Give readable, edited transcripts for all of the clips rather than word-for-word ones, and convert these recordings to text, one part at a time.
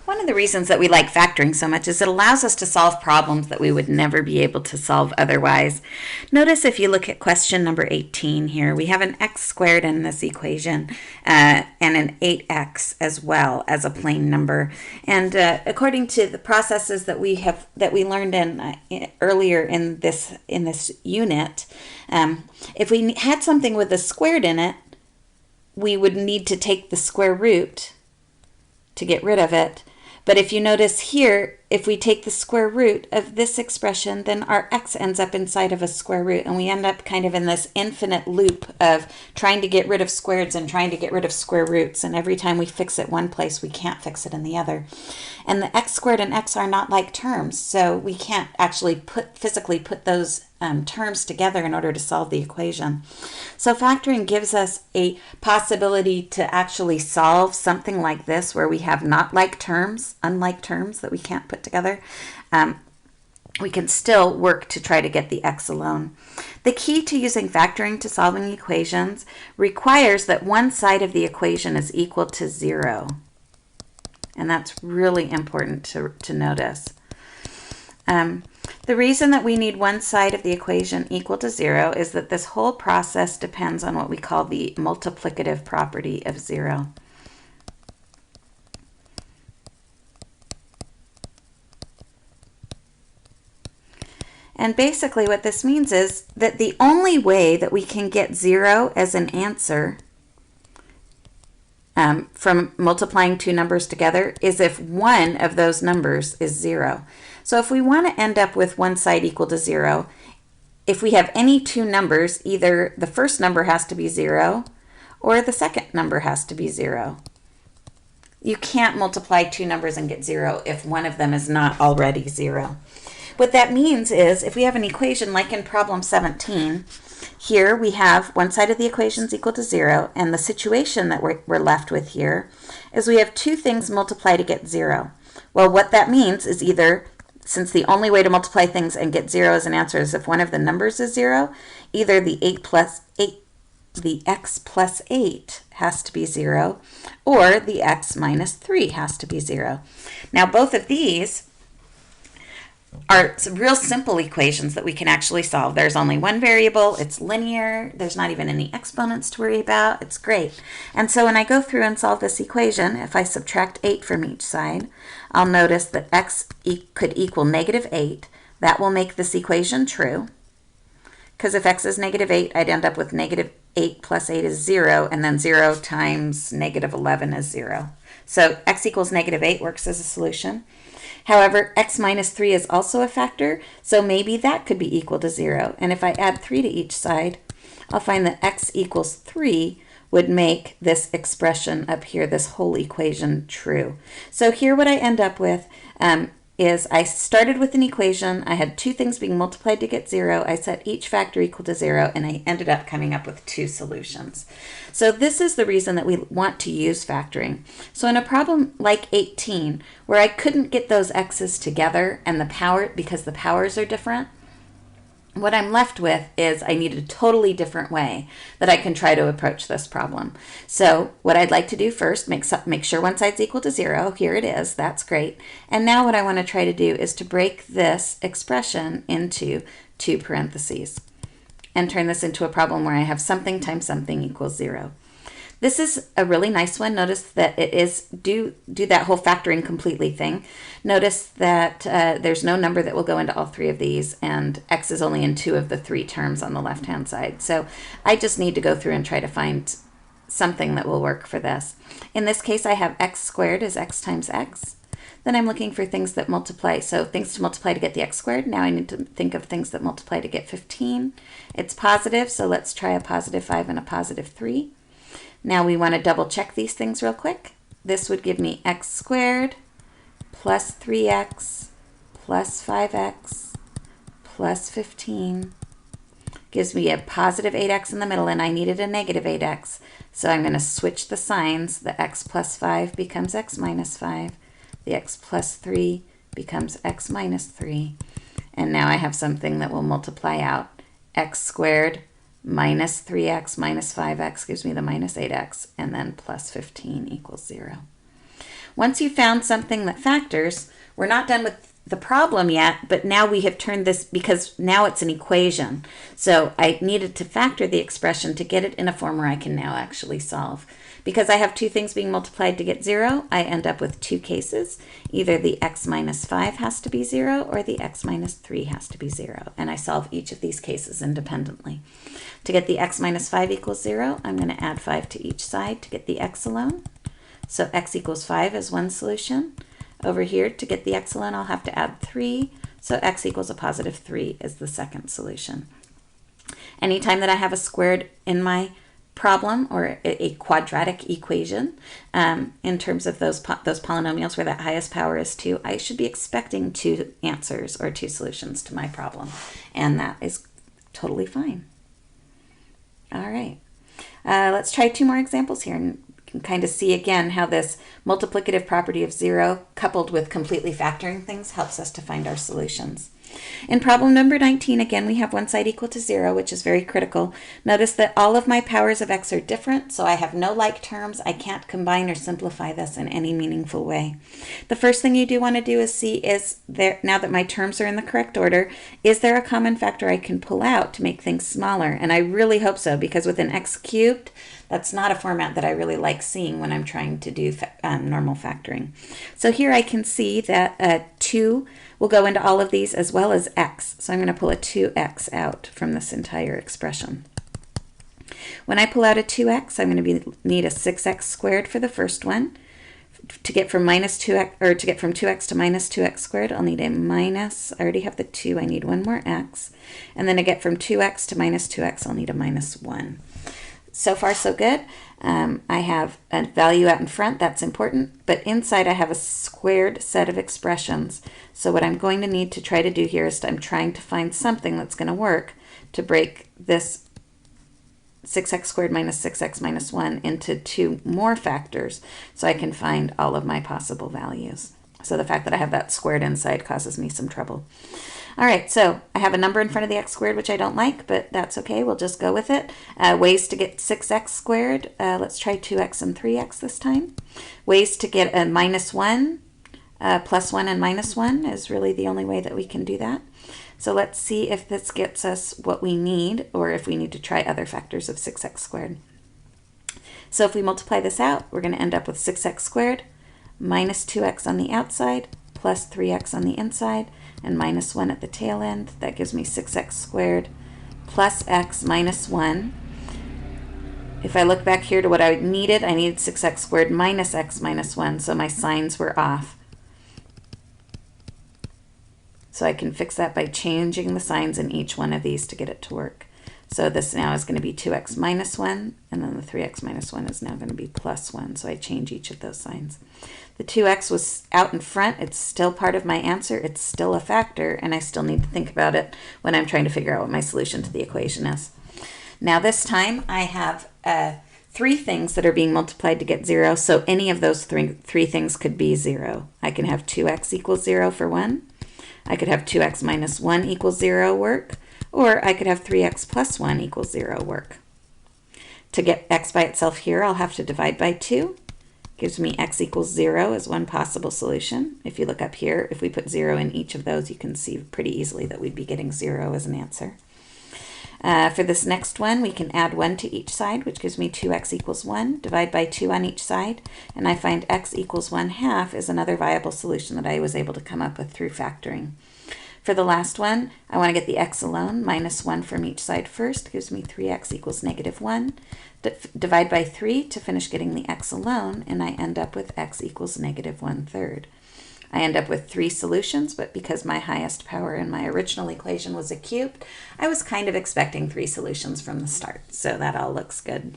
One of the reasons that we like factoring so much is it allows us to solve problems that we would never be able to solve otherwise. Notice if you look at question number 18 here, we have an x squared in this equation and an 8x as well as a plain number. And according to the processes that we learned earlier in this unit, if we had something with a squared in it, we would need to take the square root to get rid of it. But if you notice here, if we take the square root of this expression, then our x ends up inside of a square root, and we end up kind of in this infinite loop of trying to get rid of squareds and trying to get rid of square roots, and every time we fix it one place, we can't fix it in the other. And the x squared and x are not like terms, so we can't actually physically put those terms together in order to solve the equation. So factoring gives us a possibility to actually solve something like this where we have not like terms, unlike terms that we can't put together. We can still work to try to get the x alone. The key to using factoring to solving equations requires that one side of the equation is equal to 0. And that's really important to notice. The reason that we need one side of the equation equal to 0 is that this whole process depends on what we call the multiplicative property of 0. And basically what this means is that the only way that we can get 0 as an answer from multiplying two numbers together is if one of those numbers is 0. So if we want to end up with one side equal to 0, if we have any two numbers, either the first number has to be 0 or the second number has to be 0. You can't multiply two numbers and get 0 if one of them is not already 0. What that means is if we have an equation like in problem 17, here we have one side of the equation is equal to 0, and the situation that we're left with here is we have two things multiply to get 0. Well, what that means is either, since the only way to multiply things and get 0 as an answer is if one of the numbers is 0, either the x plus 8 has to be 0, or the x minus 3 has to be 0. Now, both of these are some real simple equations that we can actually solve. There's only one variable, it's linear, there's not even any exponents to worry about, it's great. And so when I go through and solve this equation, if I subtract 8 from each side, I'll notice that x could equal negative 8. That will make this equation true, because if x is negative 8, I'd end up with negative 8 plus 8 is 0, and then 0 times negative 11 is 0. So x equals negative 8 works as a solution. However, x minus 3 is also a factor, so maybe that could be equal to 0. And if I add 3 to each side, I'll find that x equals 3 would make this expression up here, this whole equation, true. So here what I end up with is I started with an equation, I had two things being multiplied to get 0, I set each factor equal to 0, and I ended up coming up with two solutions. So this is the reason that we want to use factoring. So in a problem like 18, where I couldn't get those x's together and the power, because the powers are different, what I'm left with is I need a totally different way that I can try to approach this problem. So what I'd like to do first, make sure one side's equal to 0. Here it is. That's great. And now what I want to try to do is to break this expression into two parentheses and turn this into a problem where I have something times something equals 0. This is a really nice one. Notice that it is do that whole factoring completely thing. Notice that there's no number that will go into all three of these, and x is only in two of the three terms on the left-hand side. So I just need to go through and try to find something that will work for this. In this case, I have x squared is x times x. Then I'm looking for things that multiply. So things to multiply to get the x squared. Now I need to think of things that multiply to get 15. It's positive, so let's try a positive 5 and a positive 3. Now we want to double check these things real quick. This would give me x squared plus 3x plus 5x plus 15. Gives me a positive 8x in the middle, and I needed a negative 8x. So I'm going to switch the signs. The x plus 5 becomes x minus 5. The x plus 3 becomes x minus 3. And now I have something that will multiply out. X squared minus 3x minus 5x gives me the minus 8x, and then plus 15 equals 0. Once you found something that factors, we're not done with the problem yet, but now we have turned this, because now it's an equation. So I needed to factor the expression to get it in a form where I can now actually solve. Because I have two things being multiplied to get 0, I end up with two cases. Either the x minus 5 has to be 0 or the x minus 3 has to be 0. And I solve each of these cases independently. To get the x minus 5 equals 0, I'm going to add 5 to each side to get the x alone. So x equals 5 is one solution. Over here, to get the x alone, I'll have to add 3. So x equals a positive 3 is the second solution. Anytime that I have a squared in my problem, or a quadratic equation, in terms of those polynomials where that highest power is 2, I should be expecting two answers or two solutions to my problem. And that is totally fine. All right. Let's try two more examples here, and can kind of see again how this multiplicative property of 0 coupled with completely factoring things helps us to find our solutions. In problem number 19, again, we have one side equal to 0, which is very critical. Notice that all of my powers of x are different, so I have no like terms. I can't combine or simplify this in any meaningful way. The first thing you do want to do is see, now that my terms are in the correct order, is there a common factor I can pull out to make things smaller? And I really hope so, because with an x cubed, that's not a format that I really like seeing when I'm trying to do normal factoring. So here I can see that 2 will go into all of these, as well as x. So I'm going to pull a 2x out from this entire expression. When I pull out a 2x, I'm going to need a 6x squared for the first one. To get from minus 2x, or to get from 2x to minus 2x squared, I'll need a minus. I already have the 2. I need one more x. And then to get from 2x to minus 2x, I'll need a minus 1. So far, so good. I have a value out in front, that's important, but inside I have a squared set of expressions. So what I'm going to need to try to do here is I'm trying to find something that's going to work to break this 6x squared minus 6x minus 1 into two more factors, so I can find all of my possible values. So the fact that I have that squared inside causes me some trouble. All right, so I have a number in front of the x squared, which I don't like, but that's okay. We'll just go with it. Ways to get 6x squared. Let's try 2x and 3x this time. Ways to get a minus 1, plus 1 and minus 1 is really the only way that we can do that. So let's see if this gets us what we need, or if we need to try other factors of 6x squared. So if we multiply this out, we're going to end up with 6x squared minus 2x on the outside plus 3x on the inside, and minus 1 at the tail end. That gives me 6x squared plus x minus 1. If I look back here to what I needed 6x squared minus x minus 1, so my signs were off. So I can fix that by changing the signs in each one of these to get it to work. So this now is going to be 2x minus 1, and then the 3x minus 1 is now going to be plus 1, so I change each of those signs. The 2x was out in front. It's still part of my answer. It's still a factor, and I still need to think about it when I'm trying to figure out what my solution to the equation is. Now this time I have 3 things that are being multiplied to get 0, so any of those three things could be 0. I can have 2x equals 0 for 1. I could have 2x minus 1 equals 0 work, or I could have 3x plus 1 equals 0 work. To get x by itself here, I'll have to divide by 2. Gives me x equals 0 as one possible solution. If you look up here, if we put 0 in each of those, you can see pretty easily that we'd be getting 0 as an answer. For this next one, we can add 1 to each side, which gives me 2x equals 1. Divide by 2 on each side, and I find x equals 1/2 is another viable solution that I was able to come up with through factoring. For the last one, I want to get the x alone. Minus 1 from each side first gives me 3x equals negative 1. Divide by 3 to finish getting the x alone, and I end up with x equals negative 1/3. I end up with 3 solutions, but because my highest power in my original equation was a cubed, I was kind of expecting 3 solutions from the start, so that all looks good.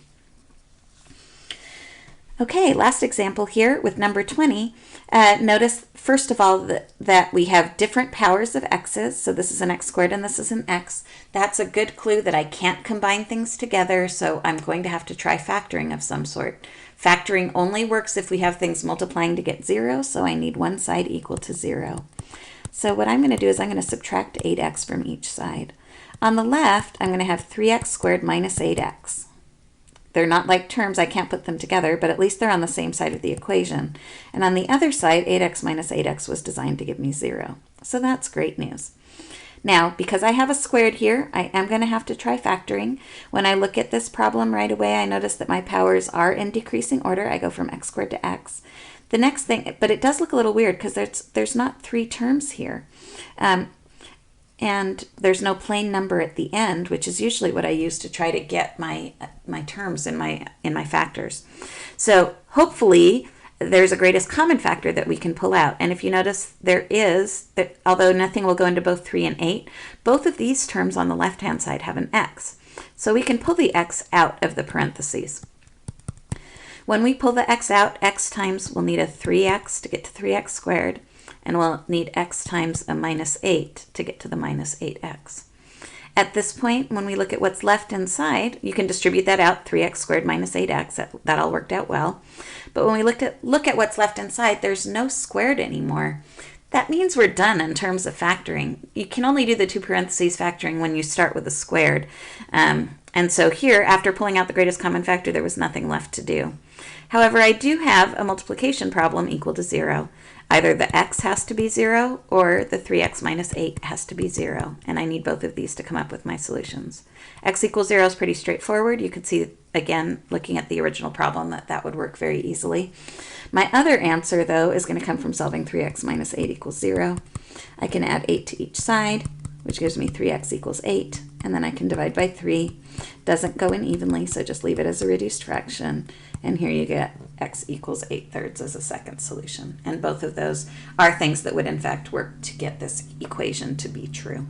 Okay, last example here with number 20. Notice, first of all, that we have different powers of x's. So this is an x squared and this is an x. That's a good clue that I can't combine things together, so I'm going to have to try factoring of some sort. Factoring only works if we have things multiplying to get 0, so I need one side equal to 0. So what I'm going to do is I'm going to subtract 8x from each side. On the left, I'm going to have 3x squared minus 8x. They're not like terms, I can't put them together, but at least they're on the same side of the equation. And on the other side, 8x minus 8x was designed to give me 0. So that's great news. Now, because I have a squared here, I am going to have to try factoring. When I look at this problem right away, I notice that my powers are in decreasing order. I go from x squared to x. The next thing, but it does look a little weird because there's not 3 terms here. And there's no plain number at the end, which is usually what I use to try to get my terms in my factors. So hopefully there's a greatest common factor that we can pull out. And if you notice, there is, although nothing will go into both 3 and 8, both of these terms on the left-hand side have an x. So we can pull the x out of the parentheses. When we pull the x out, x times, we'll need a 3x to get to 3x squared. And we'll need x times a minus 8 to get to the minus 8x. At this point, when we look at what's left inside, you can distribute that out, 3x squared minus 8x. That all worked out well. But when we look at what's left inside, there's no squared anymore. That means we're done in terms of factoring. You can only do the 2 parentheses factoring when you start with a squared. And so here, after pulling out the greatest common factor, there was nothing left to do. However, I do have a multiplication problem equal to 0. Either the x has to be 0 or the 3x minus 8 has to be 0. And I need both of these to come up with my solutions. X equals 0 is pretty straightforward. You can see, again, looking at the original problem, that would work very easily. My other answer, though, is going to come from solving 3x minus 8 equals 0. I can add 8 to each side, which gives me 3x equals 8. And then I can divide by 3. Doesn't go in evenly, so just leave it as a reduced fraction. And here you get x equals 8/3 as a second solution. And both of those are things that would in fact work to get this equation to be true.